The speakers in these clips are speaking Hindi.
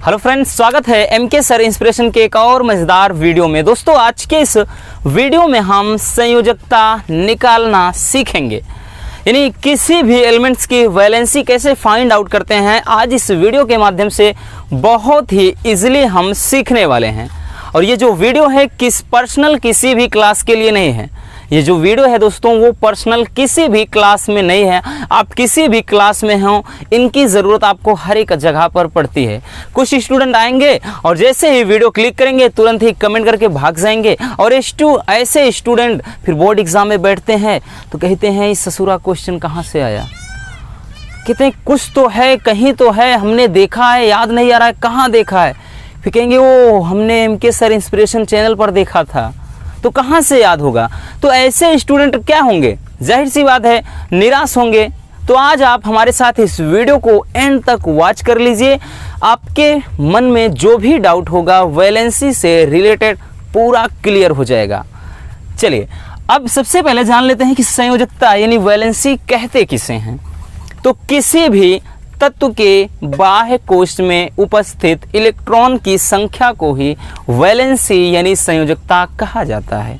हेलो फ्रेंड्स, स्वागत है एमके सर इंस्पिरेशन के एक और मज़ेदार वीडियो में। दोस्तों, आज के इस वीडियो में हम संयोजकता निकालना सीखेंगे, यानी किसी भी एलिमेंट्स की वैलेंसी कैसे फाइंड आउट करते हैं। आज इस वीडियो के माध्यम से बहुत ही इजीली हम सीखने वाले हैं। और ये जो वीडियो है पर्सनल किसी भी क्लास के लिए नहीं है। ये जो वीडियो है दोस्तों वो पर्सनल किसी भी क्लास में नहीं है। आप किसी भी क्लास में हो, इनकी ज़रूरत आपको हर एक जगह पर पड़ती है। कुछ स्टूडेंट आएंगे और जैसे ही वीडियो क्लिक करेंगे तुरंत ही कमेंट करके भाग जाएंगे, और ऐसे स्टूडेंट फिर बोर्ड एग्जाम में बैठते हैं तो कहते हैं इस ससुरा क्वेश्चन कहाँ से आया। कहते हैं कुछ तो है, कहीं तो है, हमने देखा है, याद नहीं आ रहा है कहाँ देखा है। फिर कहेंगे वो हमने एमके सर इंस्पिरेशन चैनल पर देखा था, तो कहाँ से याद होगा। तो ऐसे स्टूडेंट क्या होंगे, जाहिर सी बात है निराश होंगे। तो आज आप हमारे साथ इस वीडियो को एंड तक वॉच कर लीजिए। आपके मन में जो भी डाउट होगा वैलेंसी से रिलेटेड पूरा क्लियर हो जाएगा। चलिए अब सबसे पहले जान लेते हैं कि संयोजकता यानी वैलेंसी कहते किसे हैं। तो किसी भी तत्व के बाह्य कोश में उपस्थित इलेक्ट्रॉन की संख्या को ही वैलेंसी यानी संयोजकता कहा जाता है।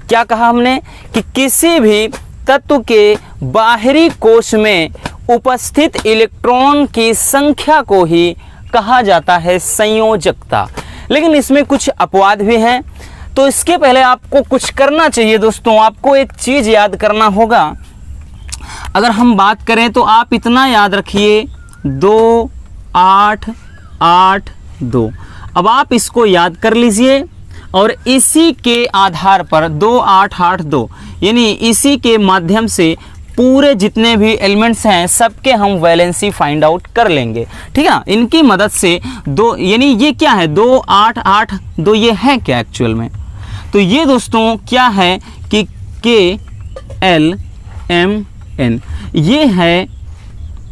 क्या कहा हमने कि किसी भी तत्व के बाहरी कोश में उपस्थित इलेक्ट्रॉन की संख्या को ही कहा जाता है संयोजकता। लेकिन इसमें कुछ अपवाद भी हैं। तो इसके पहले आपको कुछ करना चाहिए दोस्तों। आपको एक चीज़ याद करना होगा। अगर हम बात करें तो आप इतना याद रखिए 2 8 8 2। अब आप इसको याद कर लीजिए और इसी के आधार पर 2 8 8 2 यानी इसी के माध्यम से पूरे जितने भी एलिमेंट्स हैं सबके हम वैलेंसी फाइंड आउट कर लेंगे। ठीक है, इनकी मदद से दो यानी ये क्या है 2 8 8 2 ये है क्या एक्चुअल में। तो ये दोस्तों क्या है कि KLMN ये है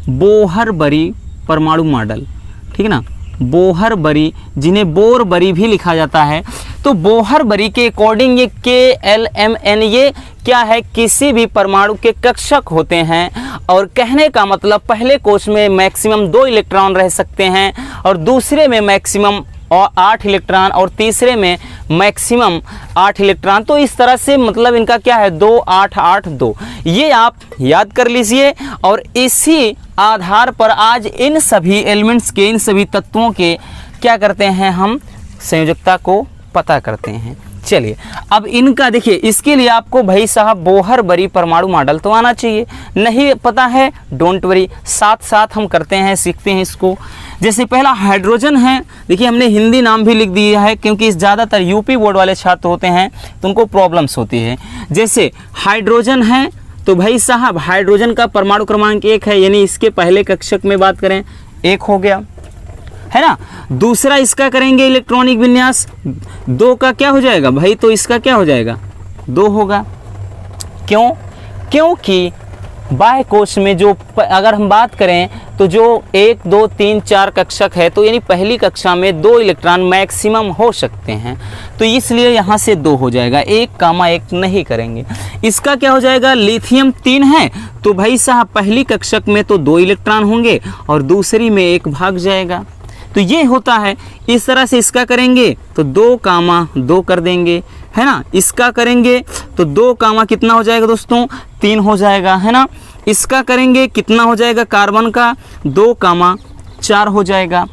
बोहरबरी परमाणु मॉडल। ठीक है ना, बोहरबरी जिन्हें बोरबरी भी लिखा जाता है। तो बोहरबरी के अकॉर्डिंग ये KLMN ये क्या है, किसी भी परमाणु के कक्षक होते हैं। और कहने का मतलब पहले कोश में मैक्सिमम 2 इलेक्ट्रॉन रह सकते हैं और दूसरे में मैक्सिमम 8 इलेक्ट्रॉन और तीसरे में मैक्सिमम 8 इलेक्ट्रॉन। तो इस तरह से मतलब इनका क्या है 2 8 8 2। ये आप याद कर लीजिए और इसी आधार पर आज इन सभी एलिमेंट्स के, इन सभी तत्वों के क्या करते हैं, हम संयोजकता को पता करते हैं। चलिए अब इनका देखिए, इसके लिए आपको भाई साहब बोहरबरी परमाणु मॉडल तो आना चाहिए। नहीं पता है डोंट वरी, साथ साथ हम करते हैं, सीखते हैं इसको। जैसे पहला हाइड्रोजन है। देखिए हमने हिंदी नाम भी लिख दिया है क्योंकि ज़्यादातर यूपी बोर्ड वाले छात्र होते हैं तो उनको प्रॉब्लम्स होती है। जैसे हाइड्रोजन है तो भाई साहब हाइड्रोजन का परमाणु क्रमांक 1 है, यानी इसके पहले कक्षक में बात करें 1 हो गया, है ना। दूसरा इसका करेंगे इलेक्ट्रॉनिक विन्यास 2 का क्या हो जाएगा भाई, तो इसका क्या हो जाएगा 2 होगा। क्यों? क्योंकि बाह्य कोश में जो अगर हम बात करें तो जो 1 2 3 4 कक्षक है, तो यानी पहली कक्षा में 2 इलेक्ट्रॉन मैक्सिमम हो सकते हैं, तो इसलिए यहाँ से 2 हो जाएगा। 1,1 नहीं करेंगे। इसका क्या हो जाएगा, लिथियम 3 है तो भाई साहब पहली कक्षक में तो 2 इलेक्ट्रॉन होंगे और दूसरी में 1 भाग जाएगा। तो ये होता है। इस तरह से इसका करेंगे तो 2,2 कर देंगे, है ना। इसका करेंगे तो 2, कितना हो जाएगा दोस्तों 3 हो जाएगा, है ना। इसका करेंगे कितना हो जाएगा, कार्बन का 2,4 हो जाएगा।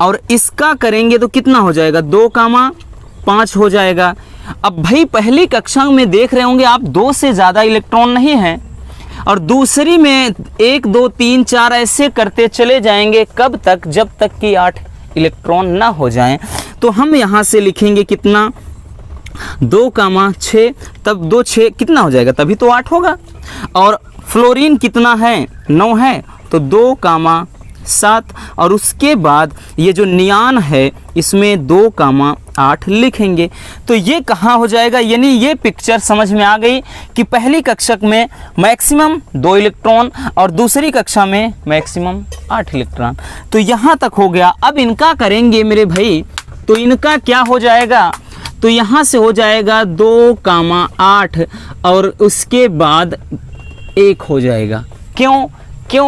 और इसका करेंगे तो कितना हो जाएगा 2,5 हो जाएगा। अब भाई पहली कक्षा में देख रहे होंगे आप 2 से ज़्यादा इलेक्ट्रॉन नहीं है और दूसरी में 1 2 3 4 ऐसे करते चले जाएंगे। कब तक, जब तक कि 8 इलेक्ट्रॉन ना हो जाएं। तो हम यहाँ से लिखेंगे कितना 2,6, तब 2 6 कितना हो जाएगा, तभी तो 8 होगा। और फ्लोरीन कितना है 9 है तो 2,7। और उसके बाद ये जो नियान है इसमें 2,8 लिखेंगे। तो ये कहाँ हो जाएगा, यानी ये पिक्चर समझ में आ गई कि पहली कक्षक में मैक्सिमम 2 इलेक्ट्रॉन और दूसरी कक्षा में मैक्सिमम 8 इलेक्ट्रॉन। तो यहाँ तक हो गया। अब इनका करेंगे मेरे भाई, तो इनका क्या हो जाएगा, तो यहाँ से हो जाएगा 2,8 और उसके बाद 1 हो जाएगा। क्यों?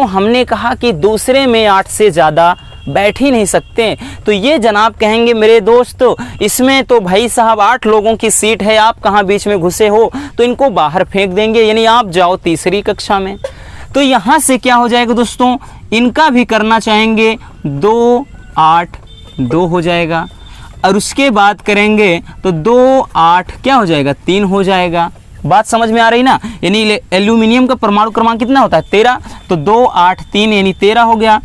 हमने कहा कि दूसरे में 8 से ज़्यादा बैठ ही नहीं सकते। तो ये जनाब कहेंगे मेरे दोस्त इसमें तो भाई साहब 8 लोगों की सीट है, आप कहाँ बीच में घुसे हो, तो इनको बाहर फेंक देंगे, यानी आप जाओ तीसरी कक्षा में। तो यहाँ से क्या हो जाएगा दोस्तों, इनका भी करना चाहेंगे 2 8 2 हो जाएगा, और उसके बाद करेंगे तो 2 8 क्या हो जाएगा 3 हो जाएगा। बात समझ में आ रही ना, यानी एल्यूमिनियम का परमाणु क्रमांक कितना होता है 13, तो 2 8 3 यानी 13 हो गया।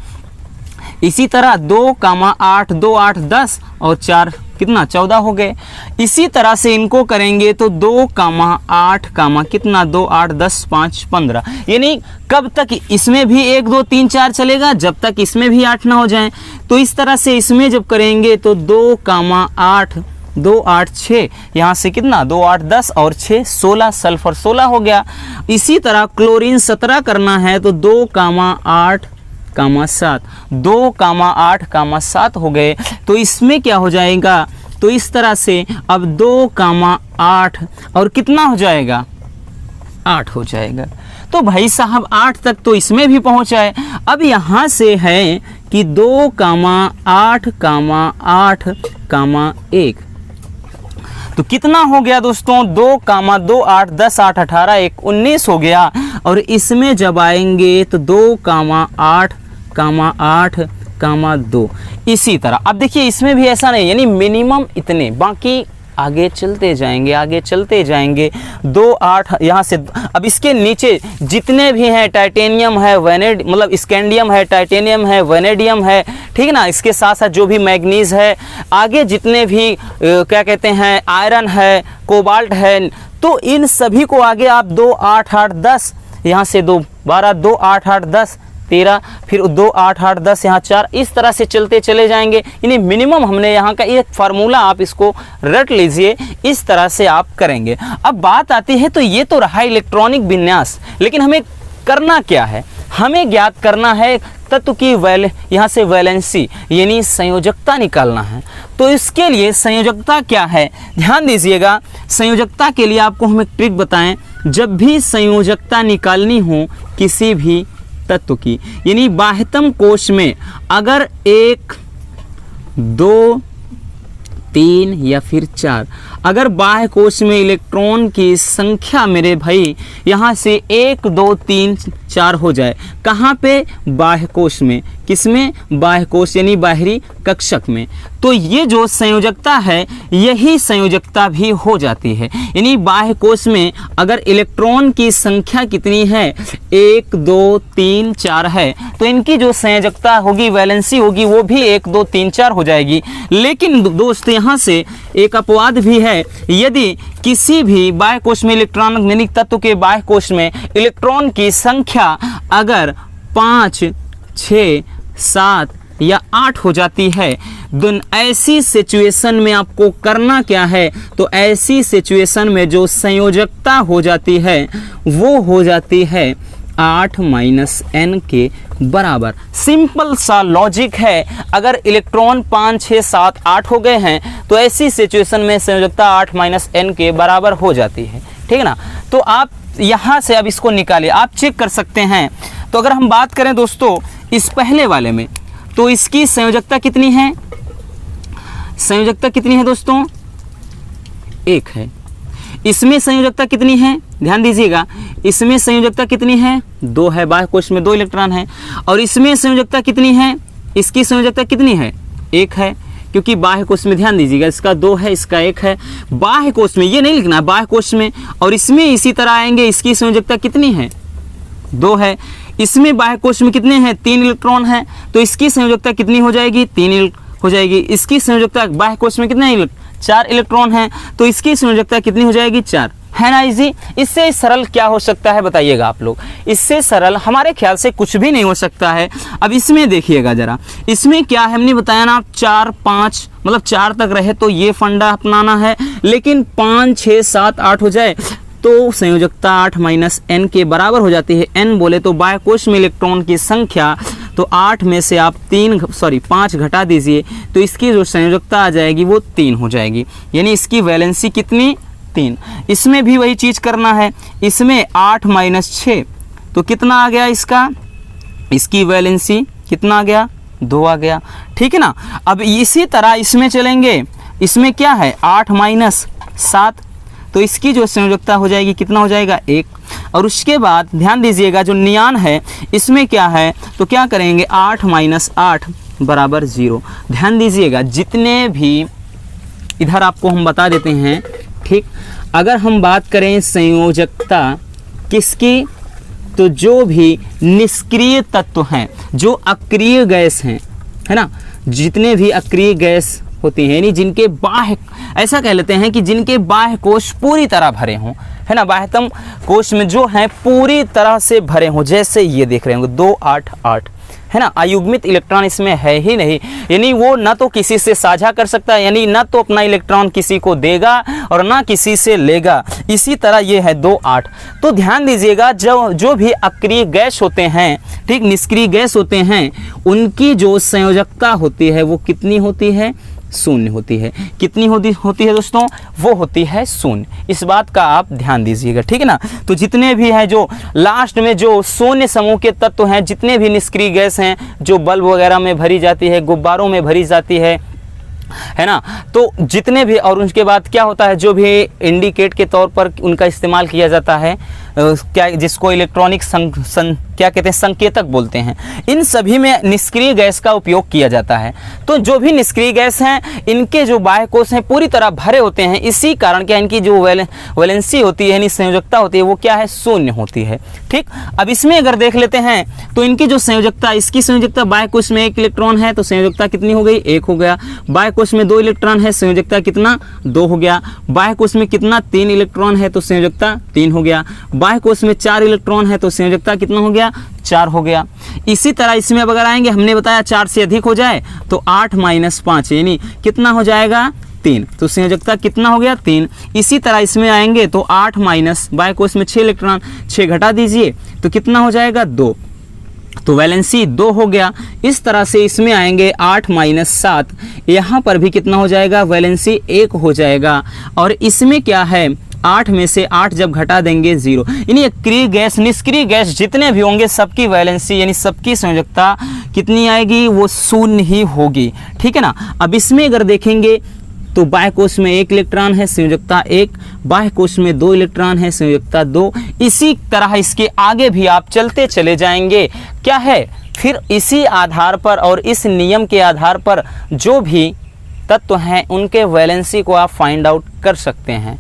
इसी तरह 2 8 2 8 10 और 4 कितना 14 हो गए। इसी तरह से इनको करेंगे तो 2 8 कितना 2 8 10 5 15, यानी कब तक इसमें भी 1 2 3 4 चलेगा, जब तक इसमें भी 8 ना हो जाए। तो इस तरह से इसमें जब करेंगे तो 2 8 2 8 6, यहाँ से कितना 2 8 10 और 6 16, सल्फर 16 हो गया। इसी तरह क्लोरीन 17 करना है तो 2 8 7 2 8 7 हो गए। तो इसमें क्या हो जाएगा, तो इस तरह से अब 2 8 और कितना हो जाएगा 8 हो जाएगा। तो भाई साहब 8 तक तो इसमें भी पहुंचा है। अब यहाँ से है कि 2 8 8 1, तो कितना हो गया दोस्तों 2 2 8 10 8 18 1 19 हो गया। और इसमें जब आएंगे तो 2 8 8 2, इसी तरह। अब देखिए इसमें भी ऐसा नहीं, यानी मिनिमम इतने, बाकी आगे चलते जाएंगे 2 8 यहाँ से। अब इसके नीचे जितने भी हैं टाइटेनियम है, मतलब स्कैंडियम है, टाइटेनियम है, वैनेडियम है, ठीक है ना, इसके साथ साथ जो भी मैग्नीज है, आगे जितने भी क्या कहते हैं आयरन है, कोबाल्ट है, तो इन सभी को आगे आप 2 8 8 10 यहाँ से 2 12 2 8 8 10 13, फिर 2 8 8 10 यहाँ 4, इस तरह से चलते चले जाएंगे। यानी मिनिमम हमने यहाँ का एक फार्मूला आप इसको रट लीजिए, इस तरह से आप करेंगे। अब बात आती है, तो ये तो रहा इलेक्ट्रॉनिक विन्यास, लेकिन हमें करना क्या है, हमें ज्ञात करना है तत्व की यहाँ से वैलेंसी यानी संयोजकता निकालना है। तो इसके लिए संयोजकता क्या है, ध्यान दीजिएगा। संयोजकता के लिए आपको हम एक ट्रिक बताएं, जब भी संयोजकता निकालनी हो किसी भी तत्व की, यानी बाह्यतम कोश में अगर 1 2 3 या फिर 4, अगर बाह्य कोश में इलेक्ट्रॉन की संख्या मेरे भाई यहाँ से 1 2 3 4 हो जाए, कहाँ पे बाह्य कोश में, किसमें बाह्य कोश यानी बाहरी कक्षक में, तो ये जो संयोजकता है यही संयोजकता भी हो जाती है। यानी बाह्य कोश में अगर इलेक्ट्रॉन की संख्या कितनी है 1 2 3 4 है, तो इनकी जो संयोजकता होगी वैलेंसी होगी वो भी 1 2 3 4 हो जाएगी। लेकिन दोस्त यहाँ से एक अपवाद भी है, यदि किसी भी बाह्य कोश में इलेक्ट्रॉनिक तत्व के बाह्य कोश में इलेक्ट्रॉन की संख्या अगर 5 6 7 या 8 हो जाती है, ऐसी सिचुएशन में आपको करना क्या है, तो ऐसी सिचुएशन में जो संयोजकता हो जाती है वो हो जाती है 8 - n के बराबर। सिंपल सा लॉजिक है। अगर इलेक्ट्रॉन 5 6 7 8 हो गए हैं तो ऐसी सिचुएशन में संयोजकता 8 - n के बराबर हो जाती है, ठीक है ना। तो आप यहाँ से अब इसको निकालिए, आप चेक कर सकते हैं। तो अगर हम बात करें दोस्तों इस पहले वाले में, तो इसकी संयोजकता कितनी है, संयोजकता कितनी है दोस्तों 1 है। इसमें संयोजकता कितनी है, ध्यान दीजिएगा, इसमें संयोजकता कितनी है 2 है, बाह्य कोश में 2 इलेक्ट्रॉन है। और इसमें संयोजकता कितनी है, इसकी संयोजकता कितनी है 1 है, क्योंकि बाह्य कोश में ध्यान दीजिएगा इसका 2 है, इसका 1 है। बाह्य कोश में ये नहीं लिखना है, बाह्य कोश में, और इसमें इसी तरह आएंगे, इसकी संयोजकता कितनी है 2 है। इसमें बाह्य कोश में कितने हैं 3 इलेक्ट्रॉन है, तो इसकी संयोजकता कितनी हो जाएगी 3 हो जाएगी। इसकी संयोजकता बाह्य कोश में कितने 4 इलेक्ट्रॉन हैं, तो इसकी संयोजकता कितनी हो जाएगी 4, है ना इजी। इससे सरल क्या हो सकता है बताइएगा आप लोग, इससे सरल हमारे ख्याल से कुछ भी नहीं हो सकता है। अब इसमें देखिएगा जरा, इसमें क्या है, हमने बताया ना 4 5 मतलब 4 तक रहे तो ये फंडा अपनाना है, लेकिन 5 6 7 8 हो जाए तो संयोजकता 8 - n के बराबर हो जाती है। n बोले तो बाह्य कोश में इलेक्ट्रॉन की संख्या, तो 8 में से आप 5 घटा दीजिए, तो इसकी जो संयोजकता आ जाएगी वो 3 हो जाएगी, यानी इसकी वैलेंसी कितनी 3। इसमें भी वही चीज़ करना है, इसमें 8 - 6 तो कितना आ गया इसका, इसकी वैलेंसी कितना आ गया 2 आ गया, ठीक है ना। अब इसी तरह इसमें चलेंगे, इसमें क्या है 8 माइनस 7, तो इसकी जो संयोजकता हो जाएगी कितना हो जाएगा 1। और उसके बाद ध्यान दीजिएगा जो नियान है इसमें क्या है, तो क्या करेंगे 8 माइनस 8 बराबर 0। ध्यान दीजिएगा जितने भी इधर आपको हम बता देते हैं, ठीक। अगर हम बात करें संयोजकता किसकी, तो जो भी निष्क्रिय तत्व हैं, जो अक्रिय गैस हैं, है ना, जितने भी अक्रिय गैस होती हैं, यानी जिनके बाह्य, ऐसा कह लेते हैं कि जिनके बाह्य कोश पूरी तरह भरे हों, है ना, बाह्यतम कोश में जो हैं पूरी तरह से भरे हों, जैसे ये देख रहे होंगे 2 8 8, है ना, अयुग्मित इलेक्ट्रॉन इसमें है ही नहीं, यानी वो ना तो किसी से साझा कर सकता है, यानी ना तो अपना इलेक्ट्रॉन किसी को देगा और ना किसी से लेगा, इसी तरह ये है 2 8। तो ध्यान दीजिएगा जो भी अक्रिय गैस होते हैं, ठीक, निष्क्रिय गैस होते हैं, उनकी जो संयोजकता होती है वो कितनी होती है, 0 होती है। कितनी होती है दोस्तों, वो होती है 0। इस बात का आप ध्यान दीजिएगा, ठीक है ना। तो जितने भी हैं जो लास्ट में जो शून्य समूह के तत्व हैं, जितने भी निष्क्रिय गैस हैं जो बल्ब वगैरह में भरी जाती है, गुब्बारों में भरी जाती है ना, तो जितने भी, और उसके बाद क्या होता है, जो भी इंडिकेट के तौर पर उनका इस्तेमाल किया जाता है, क्या जिसको इलेक्ट्रॉनिक क्या कहते हैं, संकेतक बोलते हैं, इन सभी में निष्क्रिय गैस का उपयोग किया जाता है। तो जो भी निष्क्रिय गैस हैं इनके जो बाह्य कोश हैं पूरी तरह भरे होते हैं, इसी कारण क्या इनकी जो वैलेंसी होती है, यानी संयोजकता होती है, वो क्या है 0 होती है, ठीक। अब इसमें अगर देख लेते हैं तो इनकी जो संयोजकता, इसकी संयोजकता बाह्य कोश में 1 इलेक्ट्रॉन है तो संयोजकता कितनी हो गई, 1 हो गया। बाह्य कोश में 2 इलेक्ट्रॉन है, संयोजकता कितना, 2 हो गया। बाह्य कोश में कितना, 3 इलेक्ट्रॉन है तो संयोजकता 3 हो गया। बाह्य कोश में 4 इलेक्ट्रॉन है तो संयोजकता कितना हो गया, 4 हो गया। इसी तरह इसमें अब अगर आएंगे, हमने बताया 4 से अधिक हो जाए तो 8 माइनस 5 यानी कितना हो जाएगा 3, तो संयोजकता कितना हो गया 3। इसी तरह इसमें आएंगे तो 8 माइनस, बाह्य कोश में 6 इलेक्ट्रॉन, 6 घटा दीजिए तो कितना हो जाएगा 2, तो वैलेंसी 2 हो गया। इस तरह से इसमें आएंगे 8 माइनस 7, यहाँ पर भी कितना हो जाएगा, वैलेंसी 1 हो जाएगा। और इसमें क्या है, 8 में से 8 जब घटा देंगे 0, यानी अक्रिय गैस, निष्क्रिय गैस जितने भी होंगे सबकी वैलेंसी यानी सबकी संयोजकता कितनी आएगी, वो 0 ही होगी, ठीक है ना। अब इसमें अगर देखेंगे तो बाह्य कोश में 1 इलेक्ट्रॉन है, संयोजकता 1, बाह्य कोश में 2 इलेक्ट्रॉन है, संयोजकता 2। इसी तरह इसके आगे भी आप चलते चले जाएंगे, क्या है, फिर इसी आधार पर और इस नियम के आधार पर जो भी तत्व हैं उनके वैलेंसी को आप फाइंड आउट कर सकते हैं।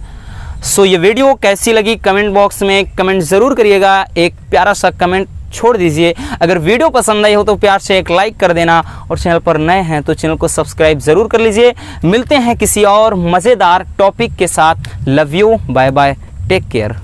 सो ये वीडियो कैसी लगी कमेंट बॉक्स में कमेंट ज़रूर करिएगा, एक प्यारा सा कमेंट छोड़ दीजिए। अगर वीडियो पसंद आई हो तो प्यार से एक लाइक कर देना, और चैनल पर नए हैं तो चैनल को सब्सक्राइब ज़रूर कर लीजिए। मिलते हैं किसी और मज़ेदार टॉपिक के साथ। Love you, bye bye, take care.